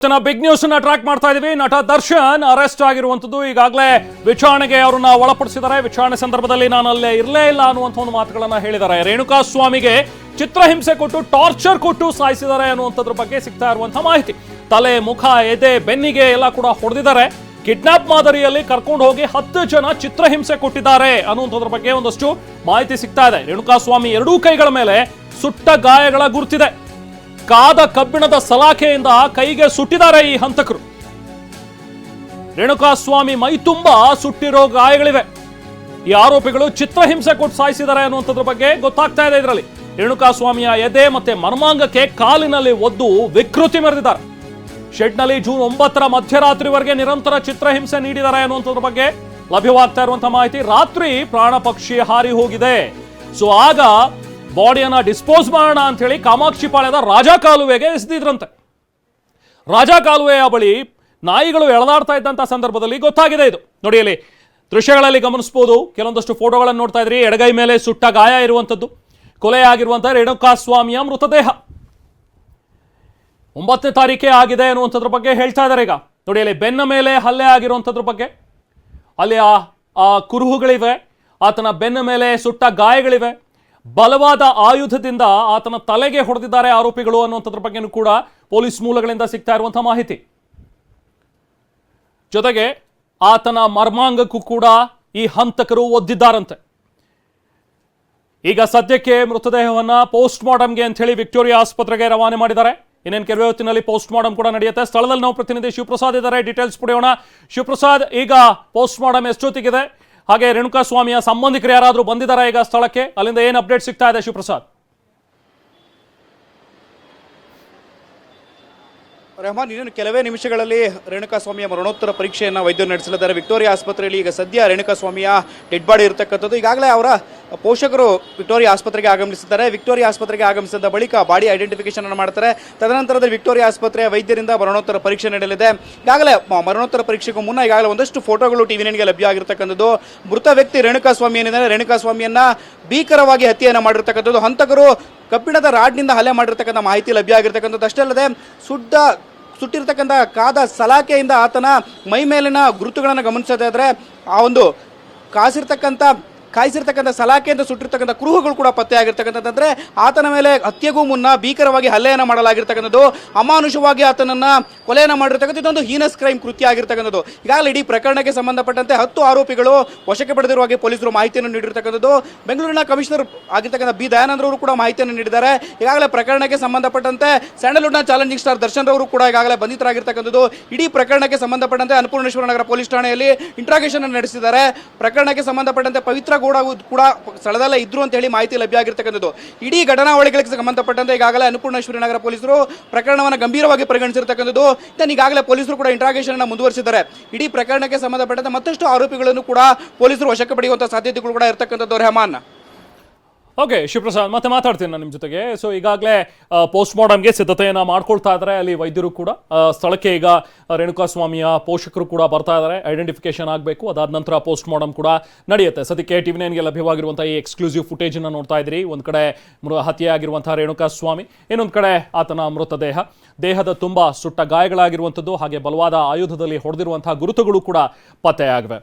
Big news ಅನ್ನ track ಮಾಡ್ತಾ ಇದೀವಿ. ನಟ ದರ್ಶನ್ ಅರೆಸ್ಟ್ ಆಗಿರುವಂತದ್ದು ಈಗಾಗಲೇ ವಿಚಾರಣೆಗೆ ಅವರನ್ನ ಒಳಪಡಿಸಿದ್ದಾರೆ. ವಿಚಾರಣೆ ಸಂದರ್ಭದಲ್ಲಿ ನಾನು ಅಲ್ಲೇ ಇರಲೇ ಇಲ್ಲ ಅನ್ನುವಂಥ ಒಂದು ಮಾತುಗಳನ್ನ ಹೇಳಿದ್ದಾರೆ. ರೇಣುಕಾ ಸ್ವಾಮಿಗೆ ಚಿತ್ರಹಿಂಸೆ ಕೊಟ್ಟು ಟಾರ್ಚರ್ ಕೊಟ್ಟು ಸಾಯಿಸಿದ್ದಾರೆ ಅನ್ನುವಂಥದ್ರ ಬಗ್ಗೆ ಸಿಗ್ತಾ ಇರುವಂತಹ ಮಾಹಿತಿ. ತಲೆ, ಮುಖ, ಎದೆ, ಬೆನ್ನಿಗೆ ಎಲ್ಲ ಕೂಡ ಹೊಡೆದಿದ್ದಾರೆ. ಕಿಡ್ನಾಪ್ ಮಾದರಿಯಲ್ಲಿ ಕರ್ಕೊಂಡು ಹೋಗಿ 10 ಜನ ಚಿತ್ರಹಿಂಸೆ ಕೊಟ್ಟಿದ್ದಾರೆ ಅನ್ನುವಂಥದ್ರ ಬಗ್ಗೆ ಒಂದಷ್ಟು ಮಾಹಿತಿ ಸಿಗ್ತಾ ಇದೆ. ರೇಣುಕಾ ಸ್ವಾಮಿ ಎರಡೂ ಕೈಗಳ ಮೇಲೆ ಸುಟ್ಟ ಗಾಯಗಳ ಗುರುತಿದೆ. ಕಾದ ಕಬ್ಬಿಣದ ಸಲಾಖೆಯಿಂದ ಕೈಗೆ ಸುಟ್ಟಿದ್ದಾರೆ ಈ ಹಂತಕರು. ರೇಣುಕಾ ಸ್ವಾಮಿ ಮೈ ತುಂಬಾ ಸುಟ್ಟಿರೋ ಗಾಯಗಳಿವೆ. ಈ ಆರೋಪಿಗಳು ಚಿತ್ರಹಿಂಸೆ ಕೊಟ್ಟು ಸಾಯಿಸಿದ್ದಾರೆ ಅನ್ನುವಂಥದ್ರ ಬಗ್ಗೆ ಗೊತ್ತಾಗ್ತಾ ಇದೆ. ಇದರಲ್ಲಿ ರೇಣುಕಾ ಸ್ವಾಮಿಯ ಎದೆ ಮತ್ತೆ ಮರ್ಮಾಂಗಕ್ಕೆ ಕಾಲಿನಲ್ಲಿ ಒದ್ದು ವಿಕೃತಿ ಮೆರೆದಿದ್ದಾರೆ. ಶೆಡ್ನಲ್ಲಿ ಜೂನ್ 9ರ ಮಧ್ಯರಾತ್ರಿವರೆಗೆ ನಿರಂತರ ಚಿತ್ರಹಿಂಸೆ ನೀಡಿದ್ದಾರೆ ಅನ್ನುವಂಥದ್ರ ಬಗ್ಗೆ ಲಭ್ಯವಾಗ್ತಾ ಇರುವಂತಹ ಮಾಹಿತಿ. ರಾತ್ರಿ ಪ್ರಾಣ ಪಕ್ಷಿ ಹಾರಿ ಹೋಗಿದೆ. ಸೊ ಆಗ ಬಾಡಿಯನ್ನ ಡಿಸ್ಪೋಸ್ ಮಾಡೋಣ ಅಂತ ಹೇಳಿ ಕಾಮಾಕ್ಷಿ ಪಾಳ್ಯದ ರಾಜಾ ಕಾಲುವೆಗೆ ಎಸೆದಿದ್ರಂತೆ. ರಾಜಾ ಕಾಲುವೆಯ ಬಳಿ ನಾಯಿಗಳು ಎಳೆದಾಡ್ತಾ ಇದ್ದಂತ ಸಂದರ್ಭದಲ್ಲಿ ಗೊತ್ತಾಗಿದೆ ಇದು. ನೋಡಿ, ಅಲ್ಲಿ ದೃಶ್ಯಗಳಲ್ಲಿ ಗಮನಿಸಬಹುದು. ಕೆಲವೊಂದಷ್ಟು ಫೋಟೋಗಳನ್ನು ನೋಡ್ತಾ ಇದ್ರಿ. ಎಡಗೈ ಮೇಲೆ ಸುಟ್ಟ ಗಾಯ ಇರುವಂತದ್ದು ಕೊಲೆಯಾಗಿರುವಂತಹ ರೇಣುಕಾ ಸ್ವಾಮಿಯ ಮೃತದೇಹ 9ನೇ ತಾರೀಕೆ ಆಗಿದೆ ಅನ್ನುವಂಥದ್ರ ಬಗ್ಗೆ ಹೇಳ್ತಾ ಇದ್ದಾರೆ. ಈಗ ನೋಡಿ, ಅಲ್ಲಿ ಬೆನ್ನ ಮೇಲೆ ಹಲ್ಲೆ ಆಗಿರುವಂಥದ್ರ ಬಗ್ಗೆ, ಅಲ್ಲಿ ಆ ಕುರುಹುಗಳಿವೆ, ಆತನ ಬೆನ್ನ ಮೇಲೆ ಸುಟ್ಟ ಗಾಯಗಳಿವೆ, ಬಲವಾದ ಆಯುಧದಿಂದ ಆತನ ತಲೆಗೆ ಹೊಡೆದಿದ್ದಾರೆ ಆರೋಪಿಗಳು ಅನ್ನುವಂಥದ್ರ ಬಗ್ಗೆನೂ ಕೂಡ ಪೊಲೀಸ್ ಮೂಲಗಳಿಂದ ಸಿಗ್ತಾ ಇರುವಂತಹ ಮಾಹಿತಿ. ಜೊತೆಗೆ ಆತನ ಮರ್ಮಾಂಗಕ್ಕೂ ಕೂಡ ಈ ಹಂತಕರು ಒದ್ದಿದ್ದಾರಂತೆ. ಈಗ ಸದ್ಯಕ್ಕೆ ಮೃತದೇಹವನ್ನ ಪೋಸ್ಟ್ ಮಾರ್ಟಂಗೆ ಅಂತ ಹೇಳಿ ವಿಕ್ಟೋರಿಯಾ ಆಸ್ಪತ್ರೆಗೆ ರವಾನೆ ಮಾಡಿದ್ದಾರೆ. ಇನ್ನೇನು ಕೆಲವೇ ಹೊತ್ತಿನಲ್ಲಿ ಪೋಸ್ಟ್ ಮಾರ್ಟಮ್ ಕೂಡ ನಡೆಯುತ್ತೆ. ಸ್ಥಳದಲ್ಲಿ ನಾವು ಪ್ರತಿನಿಧಿ ಶಿವಪ್ರಸಾದ್ ಇದ್ದಾರೆ, ಡೀಟೇಲ್ಸ್ ಪಡೆಯೋಣ. ಶಿವಪ್ರಸಾದ್, ಈಗ ಪೋಸ್ಟ್ ಮಾರ್ಟಮ್ ಎಷ್ಟೊತ್ತಿಗಿದೆ? ಹಾಗೆ ರೇಣುಕಾ ಸ್ವಾಮಿಯ ಸಂಬಂಧಿಕರು ಯಾರಾದರೂ ಬಂದಿದ್ದಾರೆ ಈಗ ಸ್ಥಳಕ್ಕೆ? ಅಲ್ಲಿಂದ ಏನು ಅಪ್ಡೇಟ್ ಸಿಗ್ತಾ ಇದೆ ಶಿವಪ್ರಸಾದ್? ರೆಹಮಾನ್, ಇನ್ನೇನು ಕೆಲವೇ ನಿಮಿಷಗಳಲ್ಲಿ ರೇಣುಕಾ ಸ್ವಾಮಿಯ ಮರಣೋತ್ತರ ಪರೀಕ್ಷೆಯನ್ನು ವೈದ್ಯರು ನಡೆಸಲಿದ್ದಾರೆ ವಿಕ್ಟೋರಿಯಾ ಆಸ್ಪತ್ರೆಯಲ್ಲಿ. ಈಗ ಸದ್ಯ ರೇಣುಕಾ ಸ್ವಾಮಿಯ ಡೆಡ್ ಬಾಡಿ ಇರತಕ್ಕಂಥದ್ದು. ಈಗಾಗಲೇ ಅವರ ಪೋಷಕರು ವಿಕ್ಟೋರಿಯಾ ಆಸ್ಪತ್ರೆಗೆ ಆಗಮಿಸಿದ್ದಾರೆ. ವಿಕ್ಟೋರಿಯಾ ಆಸ್ಪತ್ರೆಗೆ ಆಗಮಿಸಿದ ಬಳಿಕ ಬಾಡಿ ಐಡೆಂಟಿಫಿಕೇಶನ್ ಅನ್ನು ಮಾಡ್ತಾರೆ. ತದನಂತರದಲ್ಲಿ ವಿಕ್ಟೋರಿಯಾ ಆಸ್ಪತ್ರೆಯ ವೈದ್ಯರಿಂದ ಮರಣೋತ್ತರ ಪರೀಕ್ಷೆ ನಡೆಯಲಿದೆ. ಈಗಾಗಲೇ ಮರಣೋತ್ತರ ಪರೀಕ್ಷೆಗೂ ಮುನ್ನ ಈಗಾಗಲೇ ಒಂದಷ್ಟು ಫೋಟೋಗಳು ಟಿವಿ ನೈನ್ಗೆ ಲಭ್ಯ ಆಗಿರ್ತಕ್ಕಂಥದ್ದು. ಮೃತ ವ್ಯಕ್ತಿ ರೇಣುಕಾ ಸ್ವಾಮಿ ಏನಿದ್ದಾರೆ, ರೇಣುಕಾ ಸ್ವಾಮಿಯನ್ನ ಭೀಕರವಾಗಿ ಹತ್ಯೆಯನ್ನು ಮಾಡಿರ್ತಕ್ಕಂಥದ್ದು. ಹಂತಕರು ಕಬ್ಬಿಣದ ರಾಡ್ನಿಂದ ಹಲ್ಲೆ ಮಾಡಿರ್ತಕ್ಕಂಥ ಮಾಹಿತಿ ಲಭ್ಯ ಆಗಿರ್ತಕ್ಕಂಥದ್ದು. ಅಷ್ಟೇ ಅಲ್ಲದೆ ಸುಟ್ಟಿರ್ತಕ್ಕಂಥ ಕಾದ ಸಲಾಖೆಯಿಂದ ಆತನ ಮೈ ಮೇಲಿನ ಗುರುತುಗಳನ್ನು ಗಮನಿಸೋದೇ ಆದರೆ ಆ ಒಂದು ಕಾಯಿಸಿರ್ತಕ್ಕಂಥ ಸಲಾಖೆಯಿಂದ ಸುಟ್ಟಿರ್ತಕ್ಕಂಥ ಕುರುಹುಗಳು ಕೂಡ ಪತ್ತೆ ಆಗಿರ್ತಕ್ಕಂಥದ್ದಂದ್ರೆ ಆತನ ಮೇಲೆ ಹತ್ಯೆಗೂ ಮುನ್ನ ಭೀಕರವಾಗಿ ಹಲ್ಲೆಯನ್ನು ಮಾಡಲಾಗಿರ್ತಕ್ಕಂಥದ್ದು. ಅಮಾನುಷವಾಗಿ ಆತನನ್ನು ಕೊಲೆಯನ್ನು ಮಾಡಿರ್ತಕ್ಕಂಥ ಇದೊಂದು ಹೀನಸ್ ಕ್ರೈಮ್ ಕೃತ್ಯ ಆಗಿರ್ತಕ್ಕಂಥದ್ದು. ಈಗಾಗಲೇ ಇಡೀ ಪ್ರಕರಣಕ್ಕೆ ಸಂಬಂಧಪಟ್ಟಂತೆ 10 ಆರೋಪಿಗಳು ವಶಕ್ಕೆ ಪಡೆದಿರುವ ಹಾಗೆ ಪೊಲೀಸರು ಮಾಹಿತಿಯನ್ನು ನೀಡಿರ್ತಕ್ಕಂಥದ್ದು. ಬೆಂಗಳೂರಿನ ಕಮಿಷನರ್ ಆಗಿರ್ತಕ್ಕಂಥ ಬಿ ದಯಾನಂದ್ ಅವರು ಕೂಡ ಮಾಹಿತಿಯನ್ನು ನೀಡಿದ್ದಾರೆ. ಈಗಾಗಲೇ ಪ್ರಕರಣಕ್ಕೆ ಸಂಬಂಧಪಟ್ಟಂತೆ ಸ್ಯಾಂಡಲ್ವುಡ್ನ ಚಾಲೆಂಜಿಂಗ್ ಸ್ಟಾರ್ ದರ್ಶನ್ ಅವರು ಕೂಡ ಈಗಾಗಲೇ ಬಂಧಿತರಾಗಿರ್ತಕ್ಕಂಥದ್ದು. ಇಡೀ ಪ್ರಕರಣಕ್ಕೆ ಸಂಬಂಧಪಟ್ಟಂತೆ ಅನ್ನಪೂರ್ಣೇಶ್ವರ ನಗರ ಪೊಲೀಸ್ ಠಾಣೆಯಲ್ಲಿ ಇಂಟ್ರಾಗೇಷನ್ ಅನ್ನು ನಡೆಸಿದ್ದಾರೆ. ಪ್ರಕರಣಕ್ಕೆ ಸಂಬಂಧಪಟ್ಟಂತೆ ಪವಿತ್ರ ಕೂಡ ಸ್ಥಳದಲ್ಲೇ ಇದ್ರು ಅಂತ ಹೇಳಿ ಮಾಹಿತಿ ಲಭ್ಯ ಆಗಿರ್ತಕ್ಕಂಥದ್ದು. ಇಡೀ ಘಟನಾವಳಿಗಳಿಗೆ ಸಂಬಂಧಪಟ್ಟಂತೆ ಈಗಾಗಲೇ ಅನ್ನಪೂರ್ಣೇಶ್ವರಿ ನಗರ ಪೊಲೀಸರು ಪ್ರಕರಣವನ್ನು ಗಂಭೀರವಾಗಿ ಪರಿಗಣಿಸಿರ್ತಕ್ಕಂಥದ್ದು. ಈಗಾಗಲೇ ಪೊಲೀಸರು ಕೂಡ ಇಂಟ್ರಾಗೇಷನ್ ಅನ್ನು ಮುಂದುವರಿಸಿದ್ದಾರೆ. ಇಡೀ ಪ್ರಕರಣಕ್ಕೆ ಸಂಬಂಧಪಟ್ಟಂತೆ ಮತ್ತಷ್ಟು ಆರೋಪಿಗಳನ್ನು ಕೂಡ ಪೊಲೀಸರು ವಶಕ್ಕೆ ಪಡೆಯುವಂತಹ ಸಾಧ್ಯತೆಗಳು ಕೂಡ ಇರತಕ್ಕಂಥದ್ದು. ರೆಹಮಾನ್, ಓಕೆ ಶಿವಪ್ರಸಾದ್, ಮತ್ತೆ ಮಾತಾಡ್ತೀನಿ ನಾನು ನಿಮ್ಮ ಜೊತೆಗೆ. ಸೊ ಈಗಾಗಲೇ ಪೋಸ್ಟ್ ಮಾರ್ಟಮ್ಗೆ ಸಿದ್ಧತೆಯನ್ನು ಮಾಡ್ಕೊಳ್ತಾ ಇದ್ದಾರೆ ಅಲ್ಲಿ ವೈದ್ಯರು ಕೂಡ. ಸ್ಥಳಕ್ಕೆ ಈಗ ರೇಣುಕಾ ಸ್ವಾಮಿಯ ಪೋಷಕರು ಕೂಡ ಬರ್ತಾ ಇದ್ದಾರೆ. ಐಡೆಂಟಿಫಿಕೇಶನ್ ಆಗಬೇಕು, ಅದಾದ ನಂತರ ಪೋಸ್ಟ್ ಮಾರ್ಟಮ್ ಕೂಡ ನಡೆಯುತ್ತೆ. ಸದ್ಯಕ್ಕೆ ಟಿವಿ ನೈನ್ಗೆ ಲಭ್ಯವಾಗಿರುವಂಥ ಈ ಎಕ್ಸ್ಕ್ಲೂಸಿವ್ ಫುಟೇಜನ್ನು ನೋಡ್ತಾ ಇದ್ದೀರಿ. ಒಂದು ಕಡೆ ಹತ್ಯೆಯಾಗಿರುವಂತಹ ರೇಣುಕಾ ಸ್ವಾಮಿ, ಇನ್ನೊಂದು ಕಡೆ ಆತನ ಮೃತದೇಹ. ದೇಹದ ತುಂಬ ಸುಟ್ಟ ಗಾಯಗಳಾಗಿರುವಂಥದ್ದು, ಹಾಗೆ ಬಲವಾದ ಆಯುಧದಲ್ಲಿ ಹೊಡೆದಿರುವಂತಹ ಗುರುತುಗಳು ಕೂಡ ಪತ್ತೆಯಾಗಿವೆ.